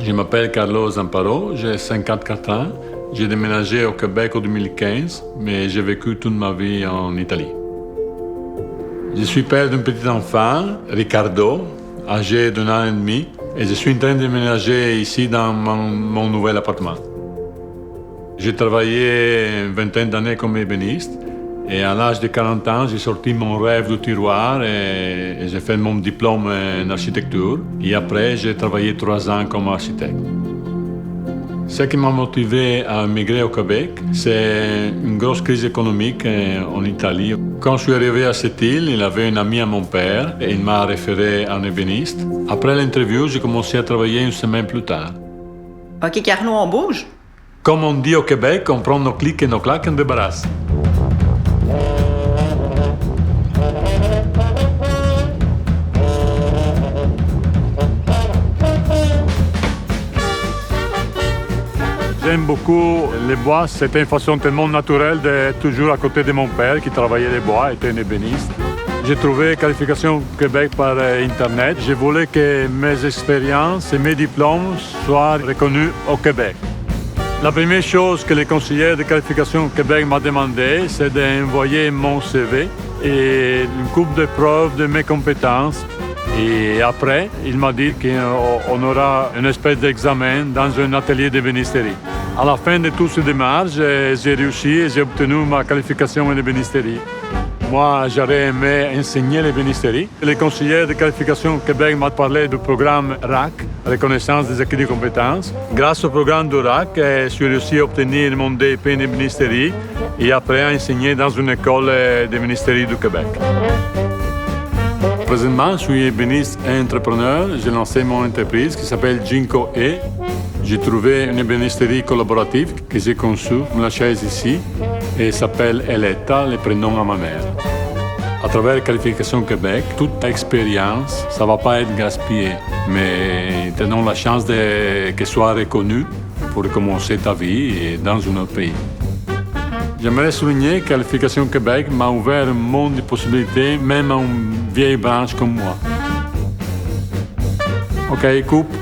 Je m'appelle Carlo Zamparo, j'ai 54 ans. J'ai déménagé au Québec en 2015, mais j'ai vécu toute ma vie en Italie. Je suis père d'un petit enfant, Riccardo, âgé d'1 an et demi, et je suis en train de déménager ici dans mon nouvel appartement. J'ai travaillé une vingtaine d'années comme ébéniste, et à l'âge de 40 ans, j'ai sorti mon rêve du tiroir et j'ai fait mon diplôme en architecture. Et après, j'ai travaillé 3 ans comme architecte. Ce qui m'a motivé à migrer au Québec, c'est une grosse crise économique en Italie. Quand je suis arrivé à cette île, il avait un ami à mon père et il m'a référé à un ébéniste. Après l'interview, j'ai commencé à travailler une semaine plus tard. OK, Carlo, on bouge? Comme on dit au Québec, on prend nos clics et nos claques et on débarrasse. J'aime beaucoup les bois, c'était une façon tellement naturelle d'être toujours à côté de mon père qui travaillait les bois, était un ébéniste. J'ai trouvé Qualification Québec par Internet. Je voulais que mes expériences et mes diplômes soient reconnus au Québec. La première chose que le conseiller de Qualification Québec m'a demandé, c'est d'envoyer mon CV et une couple de preuves de mes compétences. Et après, il m'a dit qu'on aura une espèce d'examen dans un atelier d'ébénisterie. À la fin de toutes ces démarches, j'ai réussi et j'ai obtenu ma qualification en ébénisterie. Moi, j'aurais aimé enseigner l'ébénisterie. Le conseiller de Qualification Québec m'a parlé du programme RAC, Reconnaissance des acquis de compétences. Grâce au programme du RAC, je suis réussi à obtenir mon DEP en ébénisterie et après à enseigner dans une école d'ébénisterie du Québec. Présentement, je suis ébéniste et entrepreneur. J'ai lancé mon entreprise qui s'appelle Ginko E. J'ai trouvé une ébénisterie collaborative que j'ai conçue, la chaise ici, et s'appelle Eletta, le prénom à ma mère. À travers Qualification Québec, toute expérience, ça ne va pas être gaspillé, mais tenons la chance qu'elle soit reconnue pour commencer ta vie dans un autre pays. J'aimerais souligner que Qualification Québec m'a ouvert un monde de possibilités, même à une vieille branche comme moi. OK, coupe.